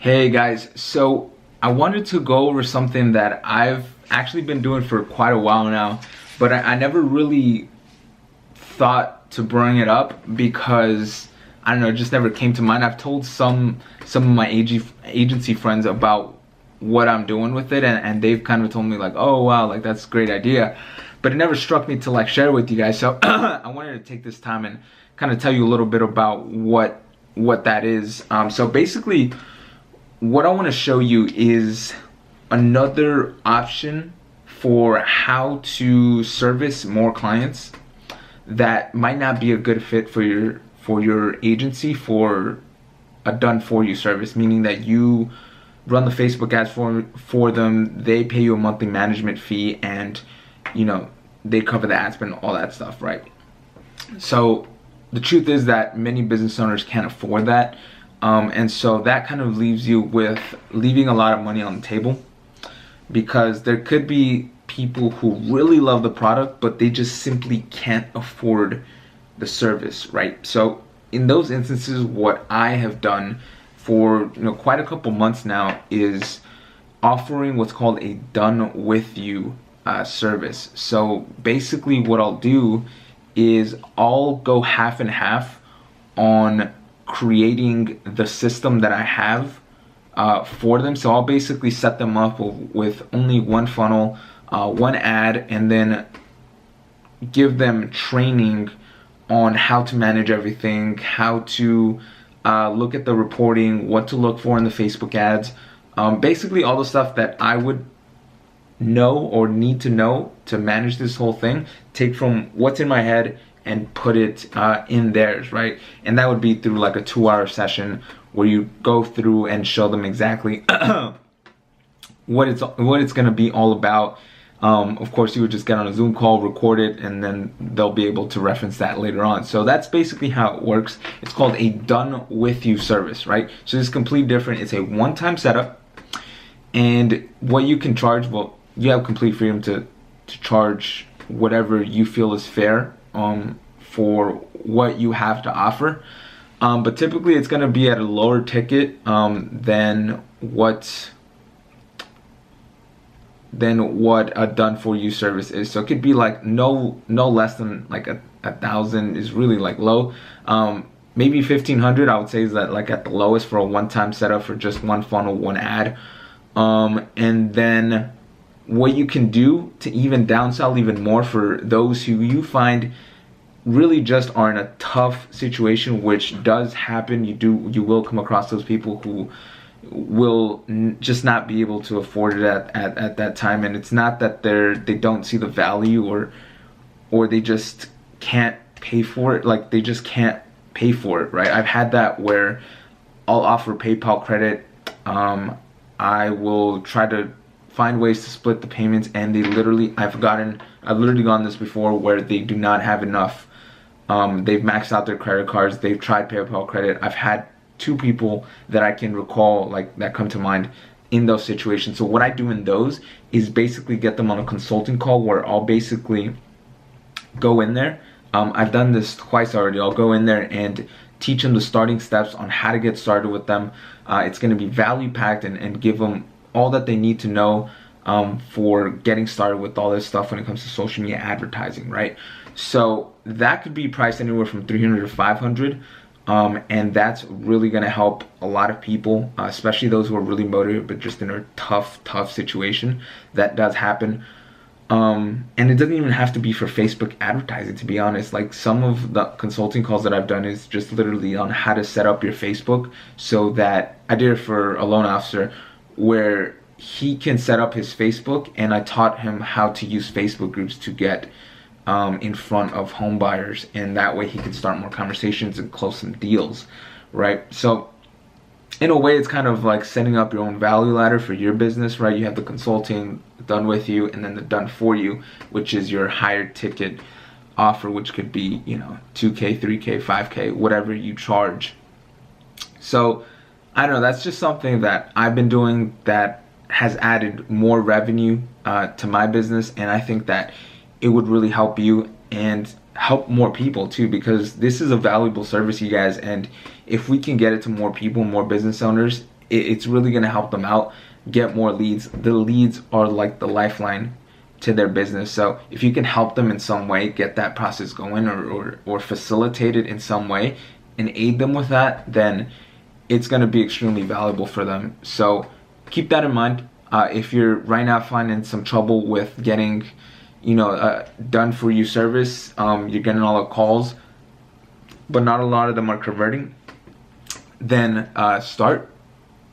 Hey guys, so I wanted to go over something that I've actually been doing for quite a while now, but I never really thought to bring it up because I don't know, it just never came to mind. I've told some of my agency friends about what I'm doing with it, and they've kind of told me like, oh wow, like that's a great idea, but it never struck me to like share with you guys. So I wanted to take this time and kind of tell you a little bit about what that is. So basically, what I want to show you is another option for how to service more clients that might not be a good fit for your agency for a done for you service, meaning that you run the Facebook ads for them, they pay you a monthly management fee, and you know they cover the ad spend, all that stuff, right? So the truth is that many business owners can't afford that. And so that kind of leaves you with leaving a lot of money on the table, because there could be people who really love the product, but they just simply can't afford the service, right? So in those instances, what I have done for quite a couple months now is offering what's called a done with you service. So basically what I'll do is I'll go half and half on creating the system that I have for them. So I'll basically set them up with only one funnel, one ad, and then give them training on how to manage everything, how to look at the reporting, what to look for in the Facebook ads, basically all the stuff that I would know or need to know to manage this whole thing, take from what's in my head and put it in theirs, right? And that would be through like a 2-hour session where you go through and show them exactly what it's gonna be all about. Of course, you would just get on a Zoom call, record it, and then they'll be able to reference that later on. So that's basically how it works. It's called a done with you service, right? So it's completely different. It's a one-time setup, and what you can charge, well, you have complete freedom to charge whatever you feel is fair for what you have to offer, but typically it's going to be at a lower ticket than what a done for you service is. So it could be like no less than like a $1,000 is really like low. Maybe $1,500 I would say is that like at the lowest for a one-time setup for just one funnel, one ad. And then what you can do to even downsell even more for those who you find really just are in a tough situation, which does happen. You will come across those people who will just not be able to afford it at that time, and it's not that they don't see the value or they just can't pay for it. Like they just can't pay for it, right? I've had that where I'll offer PayPal credit. I will try to find ways to split the payments, and I've literally gone this before where they do not have enough. They've maxed out their credit cards, they've tried PayPal credit. I've had 2 people that I can recall like that come to mind in those situations. So what I do in those is basically get them on a consulting call where I'll basically go in there. I've done this twice already. I'll go in there and teach them the starting steps on how to get started with them. It's going to be value packed and give them all that they need to know for getting started with all this stuff when it comes to social media advertising, right? So that could be priced anywhere from $300 to $500, and that's really going to help a lot of people, especially those who are really motivated but just in a tough situation. That does happen. And it doesn't even have to be for Facebook advertising, to be honest. Like some of the consulting calls that I've done is just literally on how to set up your Facebook, so that I did it for a loan officer where he can set up his Facebook, and I taught him how to use Facebook groups to get in front of home buyers, and that way he can start more conversations and close some deals, right? So in a way, it's kind of like setting up your own value ladder for your business, right? You have the consulting done with you, and then the done for you, which is your higher ticket offer, which could be, $2K, $3K, $5K, whatever you charge. So I don't know, that's just something that I've been doing that has added more revenue to my business, and I think that it would really help you and help more people too, because this is a valuable service, you guys, and if we can get it to more people, more business owners, it's really going to help them out get more leads. The leads are like the lifeline to their business. So if you can help them in some way, get that process going, or facilitate it in some way and aid them with that, then it's going to be extremely valuable for them. So keep that in mind. If you're right now finding some trouble with getting, done for you service, you're getting all the calls, but not a lot of them are converting, then start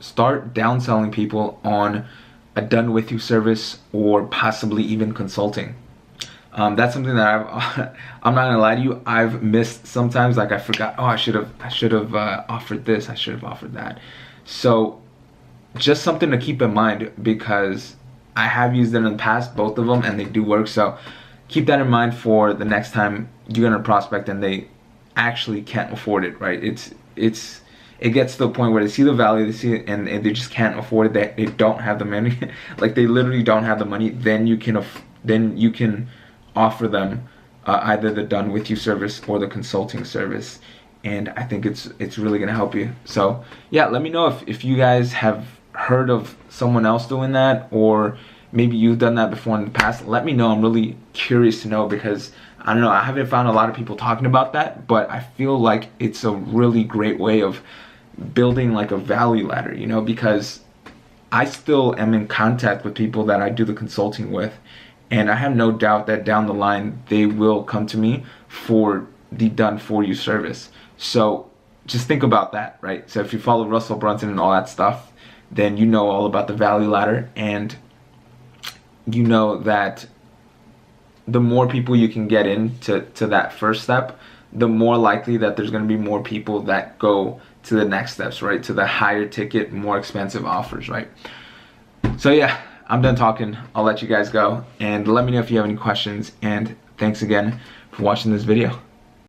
downselling people on a done with you service, or possibly even consulting. That's something that I'm not gonna lie to you, I've missed sometimes. Like I forgot, oh, I should have offered this, I should have offered that. So just something to keep in mind, because I have used it in the past, both of them, and they do work. So keep that in mind for the next time you're gonna prospect and they actually can't afford it, right? It gets to the point where they see the value, they see it, and they just can't afford it. They don't have the money, like they literally don't have the money. Then you can offer them either the done with you service or the consulting service, and I think it's really gonna help you. So yeah, let me know if you guys have heard of someone else doing that, or maybe you've done that before in the past. Let me know. I'm really curious to know, because I don't know, I haven't found a lot of people talking about that, but I feel like it's a really great way of building like a value ladder, because I still am in contact with people that I do the consulting with, and I have no doubt that down the line they will come to me for the done for you service. So just think about that, right? So if you follow Russell Brunson and all that stuff, then you know all about the value ladder, and you know that the more people you can get into that first step, the more likely that there's going to be more people that go to the next steps, right? To the higher ticket, more expensive offers, right? So yeah, I'm done talking. I'll let you guys go, and let me know if you have any questions, and thanks again for watching this video.